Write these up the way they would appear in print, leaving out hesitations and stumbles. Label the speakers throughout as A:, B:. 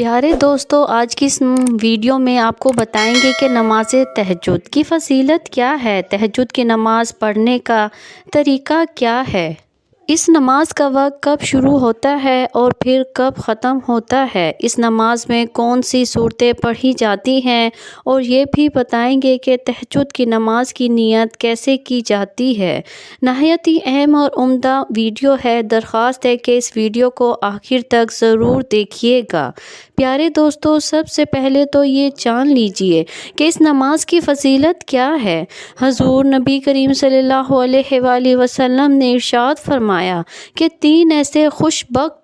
A: پیارے دوستو، آج کی اس ویڈیو میں آپ کو بتائیں گے کہ نماز تہجد کی فضیلت کیا ہے، تہجد کی نماز پڑھنے کا طریقہ کیا ہے، اس نماز کا وقت کب شروع ہوتا ہے اور پھر کب ختم ہوتا ہے، اس نماز میں کون سی صورتیں پڑھی جاتی ہیں، اور یہ بھی بتائیں گے کہ تہجد کی نماز کی نیت کیسے کی جاتی ہے۔ نہایت ہی اہم اور عمدہ ویڈیو ہے، درخواست ہے کہ اس ویڈیو کو آخر تک ضرور دیکھیے گا۔ پیارے دوستو، سب سے پہلے تو یہ جان لیجئے کہ اس نماز کی فضیلت کیا ہے۔ حضور نبی کریم صلی اللہ علیہ وآلہ وسلم نے ارشاد فرمایا کہ 3 ایسے خوش بخت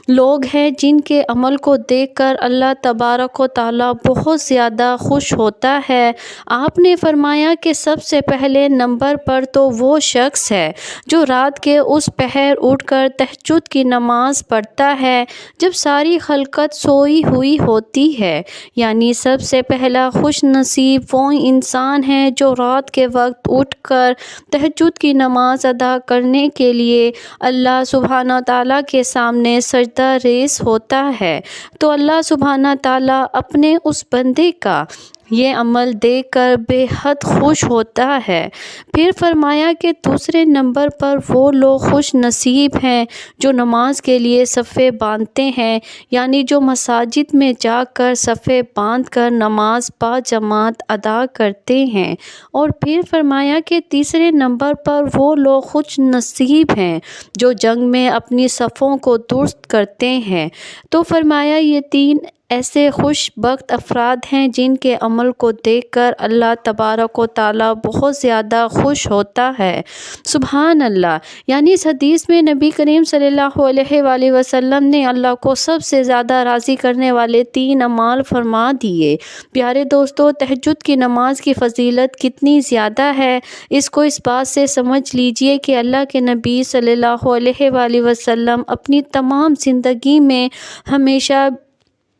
A: لوگ ہیں جن کے عمل کو دیکھ کر اللہ تبارک و تعالیٰ بہت زیادہ خوش ہوتا ہے۔ آپ نے فرمایا کہ سب سے پہلے نمبر پر تو وہ شخص ہے جو رات کے اس پہر اٹھ کر تہجد کی نماز پڑھتا ہے جب ساری خلقت سوئی ہوئی ہوتی ہے، یعنی سب سے پہلا خوش نصیب وہ انسان ہے جو رات کے وقت اٹھ کر تہجد کی نماز ادا کرنے کے لیے اللہ سبحانہ تعالیٰ کے سامنے سجدہ ریز ہوتا ہے، تو اللہ سبحانہ تعالیٰ اپنے اس بندے کا یہ عمل دیکھ کر بے حد خوش ہوتا ہے۔ پھر فرمایا کہ دوسرے نمبر پر وہ لوگ خوش نصیب ہیں جو نماز کے لیے صفیں باندھتے ہیں، یعنی جو مساجد میں جا کر صفیں باندھ کر نماز با جماعت ادا کرتے ہیں، اور پھر فرمایا کہ تیسرے نمبر پر وہ لوگ خوش نصیب ہیں جو جنگ میں اپنی صفوں کو درست کرتے ہیں، تو فرمایا یہ 3 ایسے خوش بخت افراد ہیں جن کے عمل کو دیکھ کر اللہ تبارک و تعالیٰ بہت زیادہ خوش ہوتا ہے۔ سبحان اللہ! یعنی اس حدیث میں نبی کریم صلی اللہ علیہ وآلہ وسلم نے اللہ کو سب سے زیادہ راضی کرنے والے 3 اعمال فرما دیے۔ پیارے دوستو، تہجد کی نماز کی فضیلت کتنی زیادہ ہے، اس کو اس بات سے سمجھ لیجئے کہ اللہ کے نبی صلی اللہ علیہ وآلہ وسلم اپنی تمام زندگی میں ہمیشہ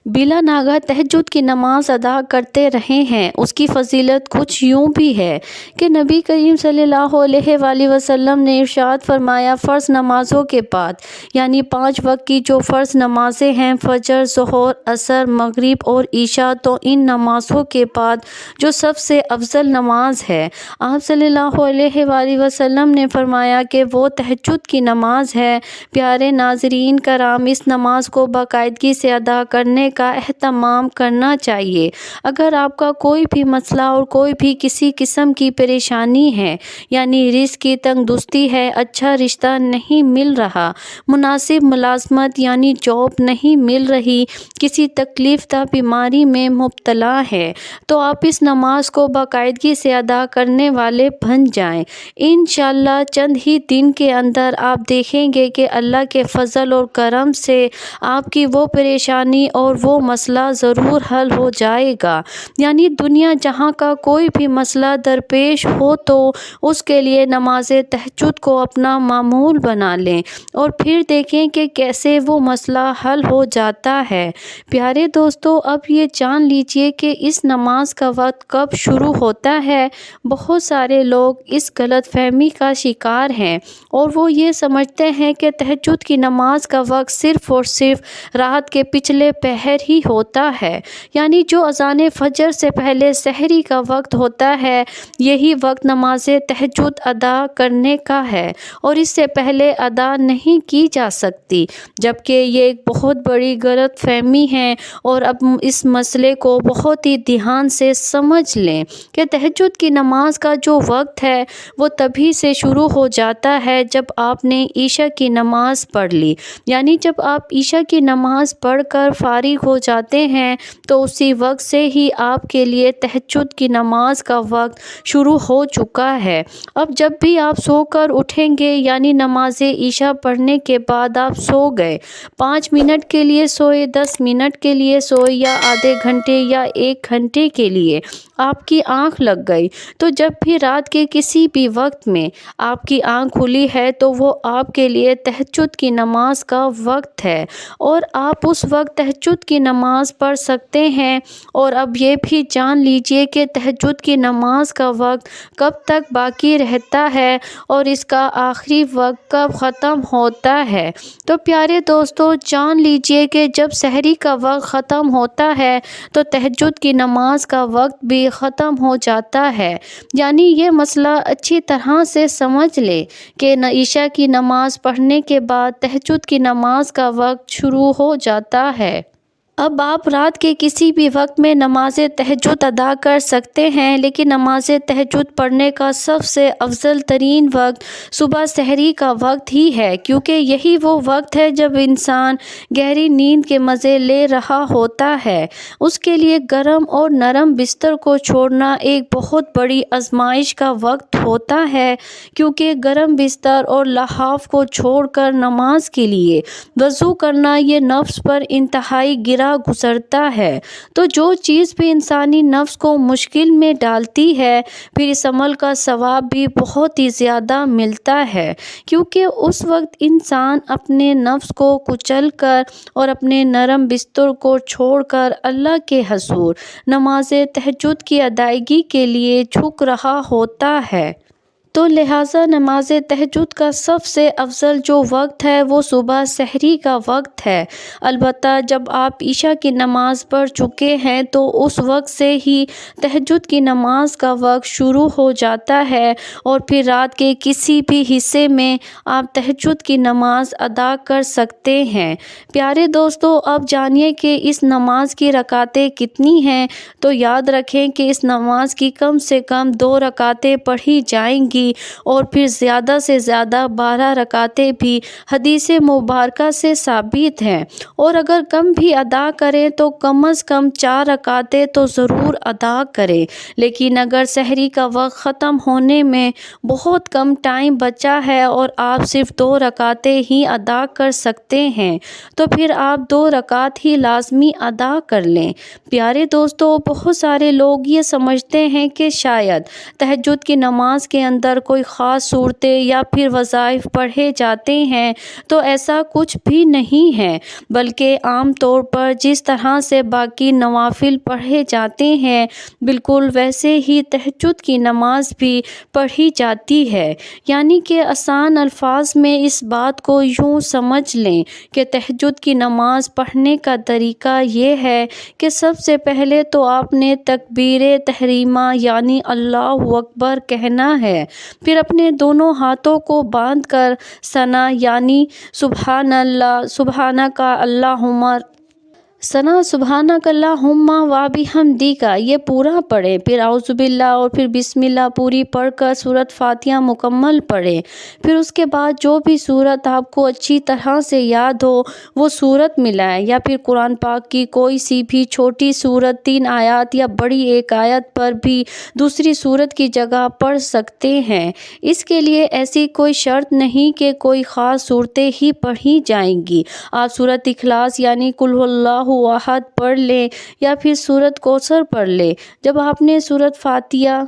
A: بلا ناغہ تہجد کی نماز ادا کرتے رہے ہیں۔ اس کی فضیلت کچھ یوں بھی ہے کہ نبی کریم صلی اللہ علیہ وآلہ وسلم نے ارشاد فرمایا، فرض نمازوں کے بعد، یعنی 5 وقت کی جو فرض نمازیں ہیں، فجر، ظہر، عصر، مغرب اور عشاء، تو ان نمازوں کے بعد جو سب سے افضل نماز ہے، آپ صلی اللہ علیہ وآلہ وسلم نے فرمایا کہ وہ تہجد کی نماز ہے۔ پیارے ناظرین کرام، اس نماز کو باقاعدگی سے ادا کرنے کا اہتمام کرنا چاہیے۔ اگر آپ کا کوئی بھی مسئلہ اور کوئی بھی کسی قسم کی پریشانی ہے، یعنی رزق کی تنگ دستی ہے، اچھا رشتہ نہیں مل رہا، مناسب ملازمت یعنی جاب نہیں مل رہی، کسی تکلیف دہ بیماری میں مبتلا ہے، تو آپ اس نماز کو باقاعدگی سے ادا کرنے والے بن جائیں۔ انشاءاللہ چند ہی دن کے اندر آپ دیکھیں گے کہ اللہ کے فضل اور کرم سے آپ کی وہ پریشانی اور وہ مسئلہ ضرور حل ہو جائے گا۔ یعنی دنیا جہاں کا کوئی بھی مسئلہ درپیش ہو تو اس کے لیے نماز تہجد کو اپنا معمول بنا لیں، اور پھر دیکھیں کہ کیسے وہ مسئلہ حل ہو جاتا ہے۔ پیارے دوستو، اب یہ جان لیجئے کہ اس نماز کا وقت کب شروع ہوتا ہے۔ بہت سارے لوگ اس غلط فہمی کا شکار ہیں، اور وہ یہ سمجھتے ہیں کہ تہجد کی نماز کا وقت صرف اور صرف رات کے پچھلے پہر ہی ہوتا ہے، یعنی جو اذان فجر سے پہلے سحری کا وقت ہوتا ہے، یہی وقت نماز تہجد ادا کرنے کا ہے، اور اس سے پہلے ادا نہیں کی جا سکتی، جبکہ یہ ایک بہت بڑی غلط فہمی ہے۔ اور اب اس مسئلے کو بہت ہی دھیان سے سمجھ لیں کہ تہجد کی نماز کا جو وقت ہے وہ تبھی سے شروع ہو جاتا ہے جب آپ نے عشاء کی نماز پڑھ لی، یعنی جب آپ عشاء کی نماز پڑھ کر فارغ ہو جاتے ہیں تو اسی وقت سے ہی آپ کے لیے تہجد کی نماز کا وقت شروع ہو چکا ہے۔ اب جب بھی آپ سو کر اٹھیں گے، یعنی نماز عشاء پڑھنے کے بعد آپ سو گئے، 5 منٹ کے لیے سوئے، 10 منٹ کے لیے سوئے، یا آدھے گھنٹے یا 1 گھنٹے کے لیے، آپ کی آنکھ لگ گئی، تو جب بھی رات کے کسی بھی وقت میں آپ کی آنکھ کھلی ہے تو وہ آپ کے لیے تہجد کی نماز کا وقت ہے، اور آپ اس وقت تہجد کی نماز پڑھ سکتے ہیں۔ اور اب یہ بھی جان لیجئے کہ تہجد کی نماز کا وقت کب تک باقی رہتا ہے اور اس کا آخری وقت کب ختم ہوتا ہے۔ تو پیارے دوستو، جان لیجئے کہ جب سحری کا وقت ختم ہوتا ہے تو تہجد کی نماز کا وقت بھی ختم ہو جاتا ہے۔ یعنی یہ مسئلہ اچھی طرح سے سمجھ لے کہ عشاء کی نماز پڑھنے کے بعد تہجد کی نماز کا وقت شروع ہو جاتا ہے۔ اب آپ رات کے کسی بھی وقت میں نماز تہجد ادا کر سکتے ہیں، لیکن نماز تہجد پڑھنے کا سب سے افضل ترین وقت صبح سحری کا وقت ہی ہے، کیونکہ یہی وہ وقت ہے جب انسان گہری نیند کے مزے لے رہا ہوتا ہے۔ اس کے لیے گرم اور نرم بستر کو چھوڑنا ایک بہت بڑی آزمائش کا وقت ہوتا ہے، کیونکہ گرم بستر اور لحاف کو چھوڑ کر نماز کے لیے وضو کرنا یہ نفس پر انتہائی گرا گزرتا ہے۔ تو جو چیز بھی انسانی نفس کو مشکل میں ڈالتی ہے، پھر اس عمل کا ثواب بھی بہت ہی زیادہ ملتا ہے، کیونکہ اس وقت انسان اپنے نفس کو کچل کر اور اپنے نرم بستر کو چھوڑ کر اللہ کے حضور نماز تہجد کی ادائیگی کے لیے جھک رہا ہوتا ہے۔ تو لہٰذا نماز تہجد کا سب سے افضل جو وقت ہے وہ صبح سحری کا وقت ہے۔ البتہ جب آپ عشاء کی نماز پڑھ چکے ہیں تو اس وقت سے ہی تہجد کی نماز کا وقت شروع ہو جاتا ہے، اور پھر رات کے کسی بھی حصے میں آپ تہجد کی نماز ادا کر سکتے ہیں۔ پیارے دوستو، اب جانیے کہ اس نماز کی رکعتیں کتنی ہیں۔ تو یاد رکھیں کہ اس نماز کی کم سے کم 2 رکعتیں پڑھی جائیں گی، اور پھر زیادہ سے زیادہ 12 رکعتیں بھی حدیث مبارکہ سے ثابت ہیں، اور اگر کم بھی ادا کریں تو کم از کم 4 رکعتیں تو ضرور ادا کریں۔ لیکن اگر سحری کا وقت ختم ہونے میں بہت کم ٹائم بچا ہے اور آپ صرف 2 رکعتیں ہی ادا کر سکتے ہیں تو پھر آپ 2 رکعت ہی لازمی ادا کر لیں۔ پیارے دوستو، بہت سارے لوگ یہ سمجھتے ہیں کہ شاید تہجد کی نماز کے اندر کوئی خاص صورتیں یا پھر وظائف پڑھے جاتے ہیں، تو ایسا کچھ بھی نہیں ہے، بلکہ عام طور پر جس طرح سے باقی نوافل پڑھے جاتے ہیں بالکل ویسے ہی تہجد کی نماز بھی پڑھی جاتی ہے۔ یعنی کہ آسان الفاظ میں اس بات کو یوں سمجھ لیں کہ تہجد کی نماز پڑھنے کا طریقہ یہ ہے کہ سب سے پہلے تو آپ نے تکبیر تحریمہ یعنی اللہ اکبر کہنا ہے، پھر اپنے دونوں ہاتھوں کو باندھ کر ثنا یعنی سبحان اللہ سبحانک اللہم ثنا سبحانک اللہم و بحمدک یہ پورا پڑھیں، پھر اعوذ باللہ اور پھر بسم اللہ پوری پڑھ کر سورۃ فاتحہ مکمل پڑھیں۔ پھر اس کے بعد جو بھی سورت آپ کو اچھی طرح سے یاد ہو وہ سورت ملائیں، یا پھر قرآن پاک کی کوئی سی بھی چھوٹی سورت 3 آیات یا بڑی 1 آیت پر بھی دوسری سورت کی جگہ پڑھ سکتے ہیں۔ اس کے لیے ایسی کوئی شرط نہیں کہ کوئی خاص صورتیں ہی پڑھی جائیں گی۔ آپ سورۃ اخلاص یعنی قل هو اللہ احد پڑھ لیں، یا پھر سورۃ کوثر پڑھ لیں۔ جب آپ نے سورۃ فاتحہ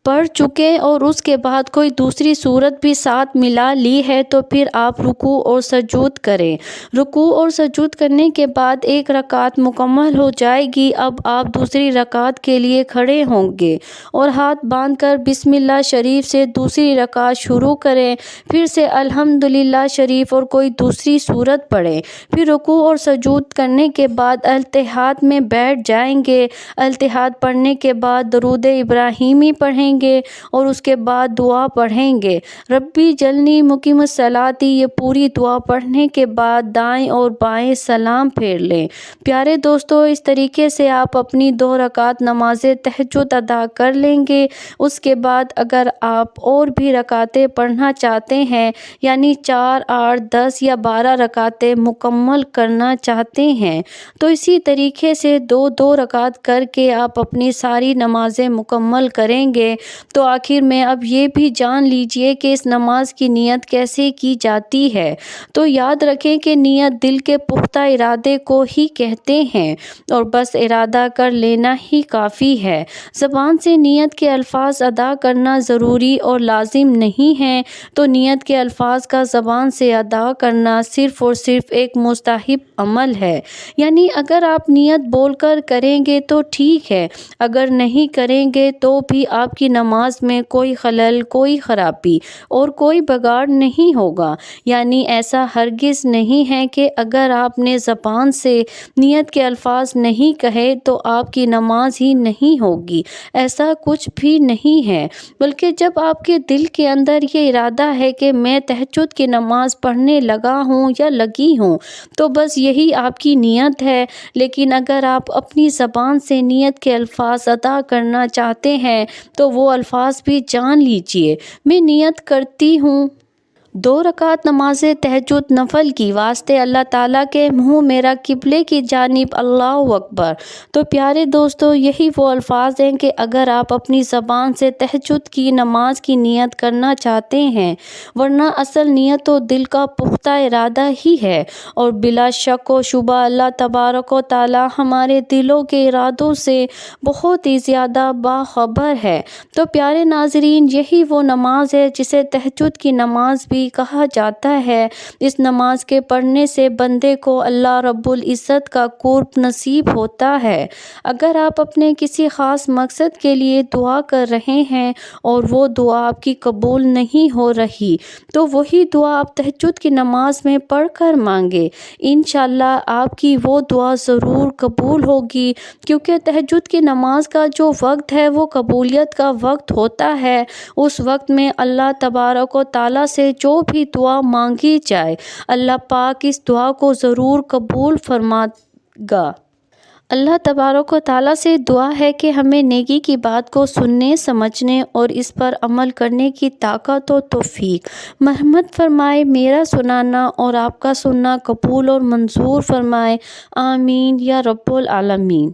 A: پڑھ چکے اور اس کے بعد کوئی دوسری سورت بھی ساتھ ملا لی ہے تو پھر آپ رکوع اور سجود کریں۔ رکوع اور سجود کرنے کے بعد 1 رکعت مکمل ہو جائے گی۔ اب آپ دوسری رکعت کے لیے کھڑے ہوں گے اور ہاتھ باندھ کر بسم اللہ شریف سے دوسری رکعت شروع کریں، پھر سے الحمدللہ شریف اور کوئی دوسری سورت پڑھیں، پھر رکوع اور سجود کرنے کے بعد التحیات میں بیٹھ جائیں گے۔ التحیات پڑھنے کے بعد درود ابراہیمی پڑھیں گے اور اس کے بعد دعا پڑھیں گے، ربی جلنی مقیم الصلاۃ۔ یہ پوری دعا پڑھنے کے بعد دائیں اور بائیں سلام پھیر لیں۔ پیارے دوستو، اس طریقے سے آپ اپنی 2 رکعت نماز تہجد ادا کر لیں گے۔ اس کے بعد اگر آپ اور بھی رکعتیں پڑھنا چاہتے ہیں، یعنی 4، 8، 10 یا 12 رکعتیں مکمل کرنا چاہتے ہیں، تو اسی طریقے سے 2 رکعت کر کے آپ اپنی ساری نمازیں مکمل کریں گے۔ تو آخر میں اب یہ بھی جان لیجئے کہ اس نماز کی نیت کیسے کی جاتی ہے۔ تو یاد رکھیں کہ نیت دل کے پختہ ارادے کو ہی کہتے ہیں اور بس ارادہ کر لینا ہی کافی ہے۔ زبان سے نیت کے الفاظ ادا کرنا ضروری اور لازم نہیں ہے، تو نیت کے الفاظ کا زبان سے ادا کرنا صرف اور صرف ایک مستحب عمل ہے۔ یعنی اگر آپ نیت بول کر کریں گے تو ٹھیک ہے، اگر نہیں کریں گے تو بھی آپ کی نماز میں کوئی خلل، کوئی خرابی اور کوئی بگاڑ نہیں ہوگا۔ یعنی ایسا ہرگز نہیں ہے کہ اگر آپ نے زبان سے نیت کے الفاظ نہیں کہے تو آپ کی نماز ہی نہیں ہوگی، ایسا کچھ بھی نہیں ہے۔ بلکہ جب آپ کے دل کے اندر یہ ارادہ ہے کہ میں تہجد کی نماز پڑھنے لگا ہوں یا لگی ہوں، تو بس یہی آپ کی نیت ہے۔ لیکن اگر آپ اپنی زبان سے نیت کے الفاظ ادا کرنا چاہتے ہیں تو وہ الفاظ بھی جان لیجئے۔ میں نیت کرتی ہوں 2 رکعت نماز تہجد نفل کی، واسطے اللہ تعالیٰ کے منہ میرا قبلے کی جانب، اللہ اکبر۔ تو پیارے دوستو، یہی وہ الفاظ ہیں کہ اگر آپ اپنی زبان سے تہجد کی نماز کی نیت کرنا چاہتے ہیں، ورنہ اصل نیت تو دل کا پختہ ارادہ ہی ہے، اور بلا شک و شبہ اللہ تبارک و تعالیٰ ہمارے دلوں کے ارادوں سے بہت ہی زیادہ باخبر ہے۔ تو پیارے ناظرین، یہی وہ نماز ہے جسے تہجد کی نماز بھی کہا جاتا ہے۔ اس نماز کے پڑھنے سے بندے کو اللہ رب العزت کا قرب نصیب ہوتا ہے۔ اگر آپ اپنے کسی خاص مقصد کے لیے دعا کر رہے ہیں اور وہ دعا آپ کی قبول نہیں ہو رہی، تو وہی دعا آپ تہجد کی نماز میں پڑھ کر مانگے، انشاءاللہ آپ کی وہ دعا ضرور قبول ہوگی، کیونکہ تہجد کی نماز کا جو وقت ہے وہ قبولیت کا وقت ہوتا ہے۔ اس وقت میں اللہ تبارک و تعالیٰ سے جو بھی دعا مانگی جائے، اللہ پاک اس دعا کو ضرور قبول فرمائے گا۔ اللہ تبارک و تعالیٰ سے دعا ہے کہ ہمیں نیکی کی بات کو سننے، سمجھنے اور اس پر عمل کرنے کی طاقت و توفیق مرحمت فرمائے۔ میرا سنانا اور آپ کا سننا قبول اور منظور فرمائے، آمین یا رب العالمین۔